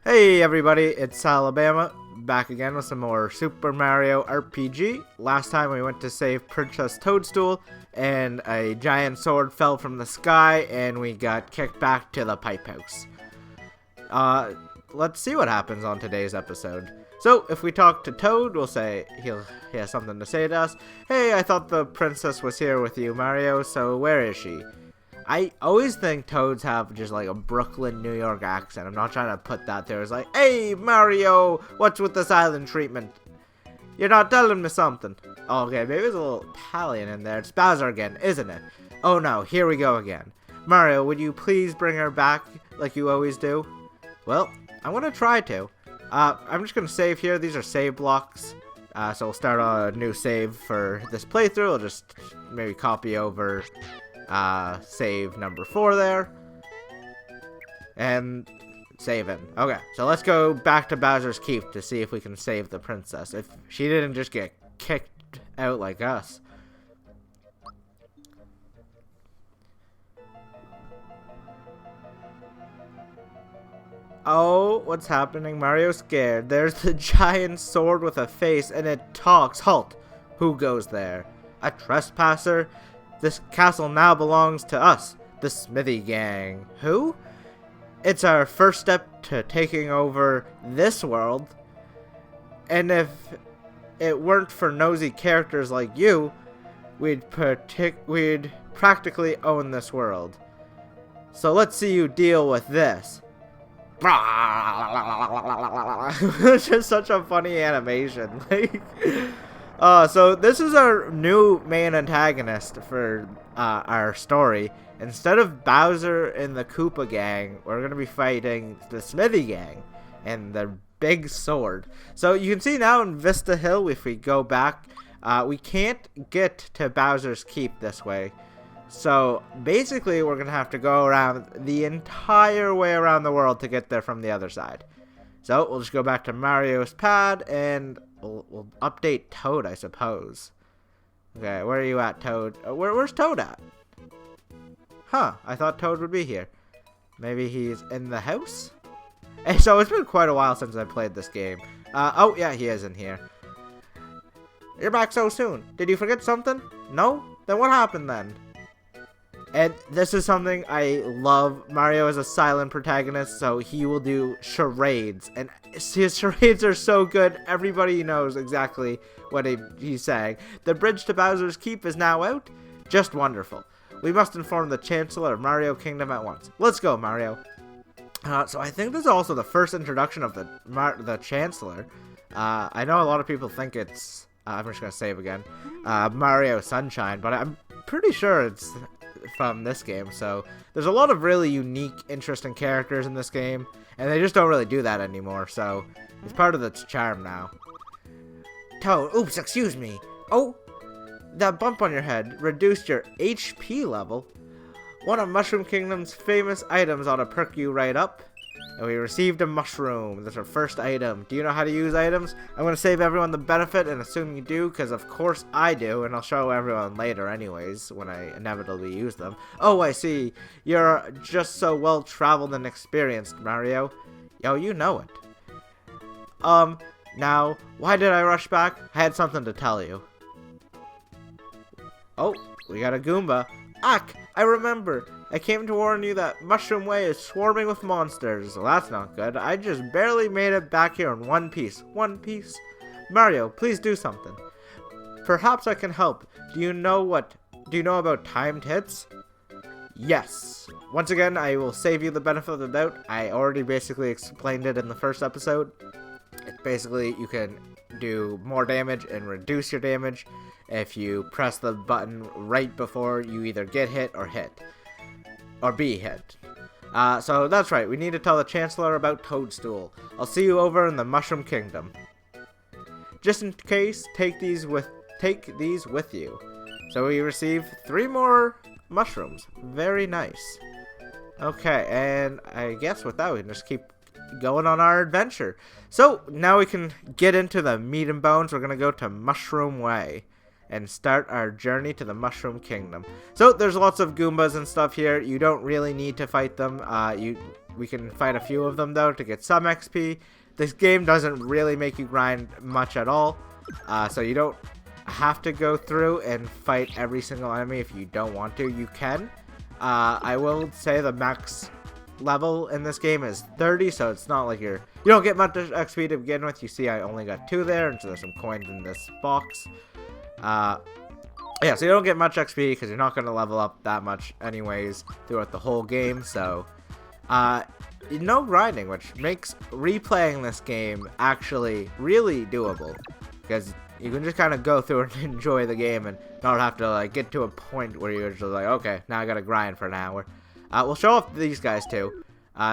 Hey everybody, it's Alabama, back again with some more Super Mario RPG. Last time we went to save Princess Toadstool, and a giant sword fell from the sky, and we got kicked back to the pipe house. Let's see what happens on today's episode. So, if we talk to Toad, we'll say he has something to say to us. Hey, I thought the princess was here with you, Mario, so where is she? I always think Toads have just like a Brooklyn, New York accent. I'm not trying to put that there. It's like, hey, Mario, what's with the silent treatment? You're not telling me something. Oh, okay, maybe there's a little Italian in there. It's Bowser again, isn't it? Oh no, here we go again. Mario, would you please bring her back like you always do? Well, I'm going to try to. I'm just going to save here. These are save blocks. So we'll start a new save for this playthrough. I'll just maybe copy over save number 4 there. And save in. Okay, so let's go back to Bowser's Keep to see if we can save the princess. If she didn't just get kicked out like us. Oh, what's happening? Mario's scared. There's the giant sword with a face, and it talks. Halt! Who goes there? A trespasser? This castle now belongs to us, the Smithy Gang. Who? It's our first step to taking over this world. And if it weren't for nosy characters like you, we'd practically own this world. So let's see you deal with this. It's just such a funny animation. So this is our new main antagonist for our story. Instead of Bowser and the Koopa Gang, we're gonna be fighting the Smithy Gang and the big sword. So you can see now in Vista Hill, if we go back, we can't get to Bowser's Keep this way. So basically we're gonna have to go around the entire way around the world to get there from the other side. So we'll just go back to Mario's pad and we'll update Toad, I suppose. Okay, where are you at, Toad? Where's Toad at? Huh, I thought Toad would be here. Maybe he's in the house? Hey, so it's been quite a while since I played this game. Oh yeah, he is in here. You're back so soon. Did you forget something? No? Then what happened then? And this is something I love. Mario is a silent protagonist, so he will do charades. And his charades are so good, everybody knows exactly what he's saying. The bridge to Bowser's Keep is now out. Just wonderful. We must inform the Chancellor of Mario Kingdom at once. Let's go, Mario. So I think this is also the first introduction of the Chancellor. I know a lot of people think it's... I'm just going to save again. Mario Sunshine, but I'm pretty sure it's from this game. So there's a lot of really unique, interesting characters in this game, and they just don't really do that anymore. So it's part of its charm now. Toad, oops, excuse me. Oh, that bump on your head reduced your HP level. One of Mushroom Kingdom's famous items ought to perk you right up. And we received a mushroom. That's our first item. Do you know how to use items? I'm going to save everyone the benefit and assume you do, because of course I do, and I'll show everyone later anyways, when I inevitably use them. Oh, I see. You're just so well-traveled and experienced, Mario. Yo, you know it. Now, why did I rush back? I had something to tell you. Oh, we got a Goomba. Ack, I remember. I came to warn you that Mushroom Way is swarming with monsters. Well, that's not good. I just barely made it back here in one piece. One piece? Mario, please do something. Perhaps I can help. Do you know about timed hits? Yes. Once again, I will save you the benefit of the doubt. I already basically explained it in the first episode. It's basically, you can do more damage and reduce your damage if you press the button right before you either get hit or hit. Or be hit. So that's right, we need to tell the Chancellor about Toadstool. I'll see you over in the Mushroom Kingdom. Just in case, take these with you. So we receive 3 more mushrooms. Very nice. Okay, and I guess with that we can just keep going on our adventure. So now we can get into the meat and bones. We're gonna go to Mushroom Way and start our journey to the Mushroom Kingdom. So there's lots of Goombas and stuff here. You don't really need to fight them. You we can fight a few of them though to get some XP. This game doesn't really make you grind much at all, so you don't have to go through and fight every single enemy if you don't want to. You can. I will say the max level in this game is 30, so it's not like you don't get much XP to begin with. You see I only got 2 there, and so there's some coins in this box. Yeah, so you don't get much XP because you're not going to level up that much anyways throughout the whole game, so no grinding, which makes replaying this game actually really doable, because you can just kind of go through and enjoy the game and not have to like get to a point where you're just like, okay, now I gotta grind for an hour. We'll show off these guys too.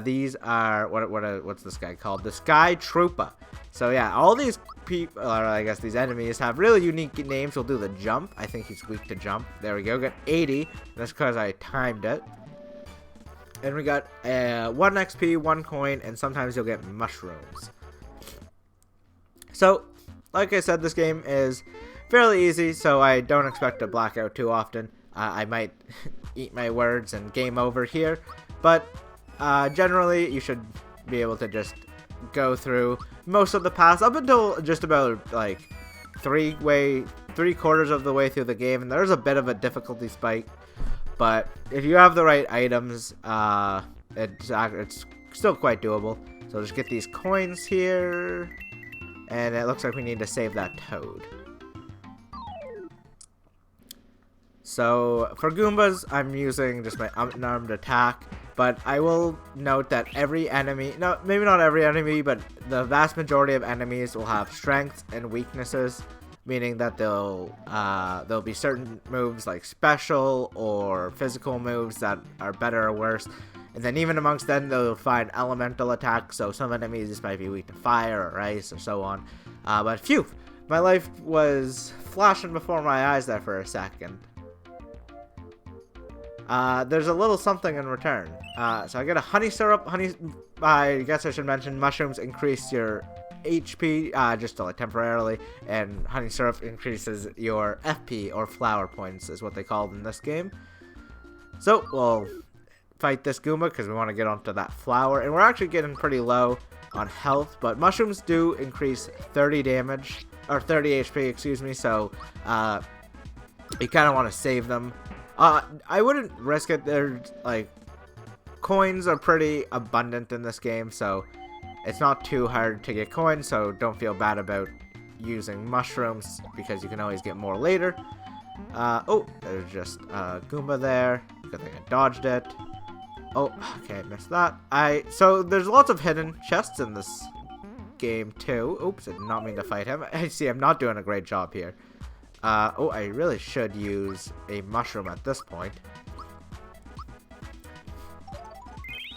These are what's this guy called? The Sky Trooper. So yeah, all these people, or I guess these enemies, have really unique names. We'll do the jump. I think he's weak to jump. There we go. Got 80. That's because I timed it. And we got 1 XP, 1 coin, and sometimes you'll get mushrooms. So, like I said, this game is fairly easy, so I don't expect to black out too often. I might eat my words and game over here, but generally you should be able to just go through most of the paths up until just about like 3/4 of the way through the game, and there's a bit of a difficulty spike. But if you have the right items, it's still quite doable. So just get these coins here, and it looks like we need to save that toad. So for Goombas, I'm using just my unarmed attack, but I will note that every enemy, no, maybe not every enemy, but the vast majority of enemies will have strengths and weaknesses, meaning that there'll be certain moves like special or physical moves that are better or worse. And then even amongst them, they'll find elemental attacks, so some enemies just might be weak to fire or ice or so on. But phew, my life was flashing before my eyes there for a second. There's a little something in return. So I get a honey syrup. I guess I should mention mushrooms increase your HP just like temporarily, and honey syrup increases your FP, or flower points is what they called in this game. So we'll fight this Goomba because we want to get onto that flower, and we're actually getting pretty low on health, but mushrooms do increase 30 damage, or 30 HP, excuse me, so you kind of want to save them. I wouldn't risk it. They're like, coins are pretty abundant in this game, so it's not too hard to get coins, so don't feel bad about using mushrooms because you can always get more later. Oh, there's just a Goomba there. Good thing I dodged it. Oh, okay, I missed that. So there's lots of hidden chests in this game too. Oops, I did not mean to fight him. I see I'm not doing a great job here. Oh, I really should use a mushroom at this point.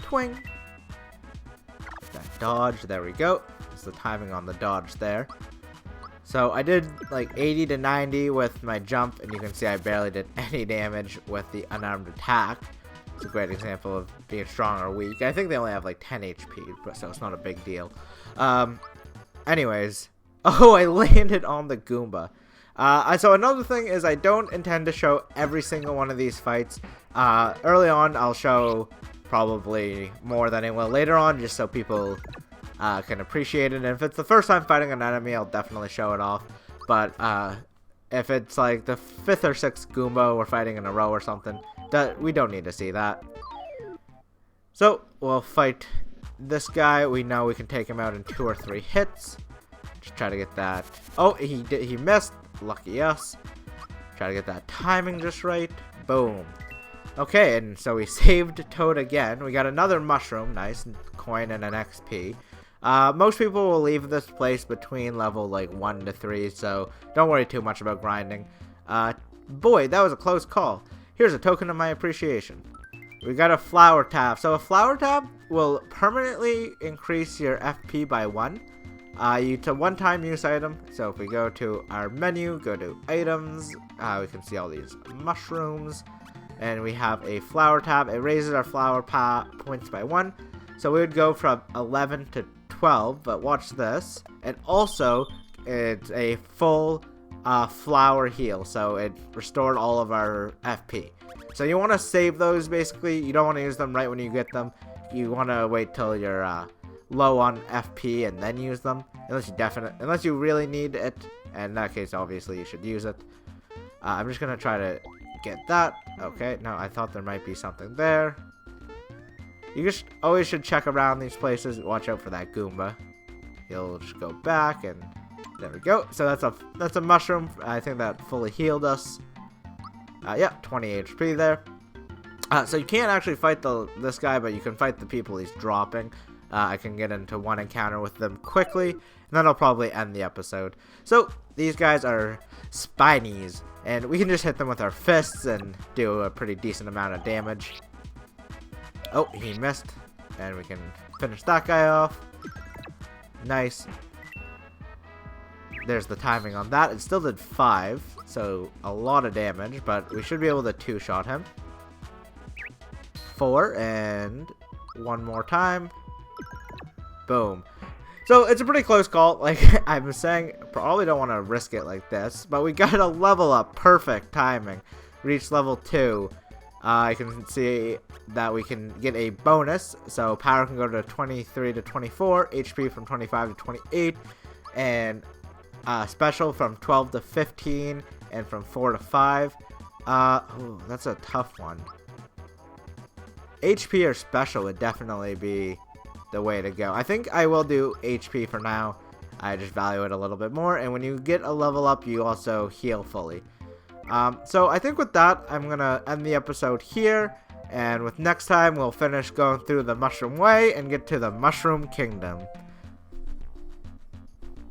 Twing. That dodge, there we go. It's the timing on the dodge there. So I did like 80 to 90 with my jump, and you can see I barely did any damage with the unarmed attack. It's a great example of being strong or weak. I think they only have like 10 HP, so it's not a big deal. Anyways. Oh, I landed on the Goomba. So another thing is I don't intend to show every single one of these fights. Early on, I'll show probably more than I will later on, just so people can appreciate it. And if it's the first time fighting an enemy, I'll definitely show it off. But if it's like the 5th or 6th Goomba we're fighting in a row or something, we don't need to see that. So we'll fight this guy. We know we can take him out in 2 or 3 hits. Just try to get that. Oh, he missed. Lucky us. Try to get that timing just right. Boom. Okay, and so we saved Toad again. We got another mushroom. Nice. Coin and an XP. Most people will leave this place between level like 1 to 3, so don't worry too much about grinding. Boy, that was a close call. Here's a token of my appreciation. We got a flower tab. So a flower tab will permanently increase your FP by 1. It's a one-time use item. So if we go to our menu, go to items, we can see all these mushrooms, and we have a flower tab. It raises our flower points by 1. So we would go from 11 to 12, but watch this. And also, it's a full flower heal, so it restored all of our FP. So you want to save those, basically. You don't want to use them right when you get them, you want to wait till you're low on FP and then use them, unless you really need it. And in that case, obviously, you should use it. I'm just gonna try to get that. Okay, no, I thought there might be something there. You just always should check around these places. Watch out for that Goomba. He'll just go back, and there we go. So that's a mushroom. I think that fully healed us. Yeah, 20 HP there. So you can't actually fight this guy, but you can fight the people he's dropping. I can get into one encounter with them quickly, and then I'll probably end the episode. So these guys are Spinies, and we can just hit them with our fists and do a pretty decent amount of damage. Oh, he missed, and we can finish that guy off. Nice. There's the timing on that. It still did 5, so a lot of damage, but we should be able to 2-shot him. 4, and one more time. Boom. So it's a pretty close call. Like I was saying, probably don't want to risk it like this, but we got a level up. Perfect timing. Reach level 2. I can see that we can get a bonus. So power can go to 23 to 24, HP from 25 to 28, and special from 12 to 15, and from 4 to 5. Ooh, that's a tough one. HP or special would definitely be the way to go. I think I will do HP for now. I just value it a little bit more, and when you get a level up, you also heal fully. So I think with that, I'm gonna end the episode here, and with next time, we'll finish going through the Mushroom Way and get to the Mushroom Kingdom.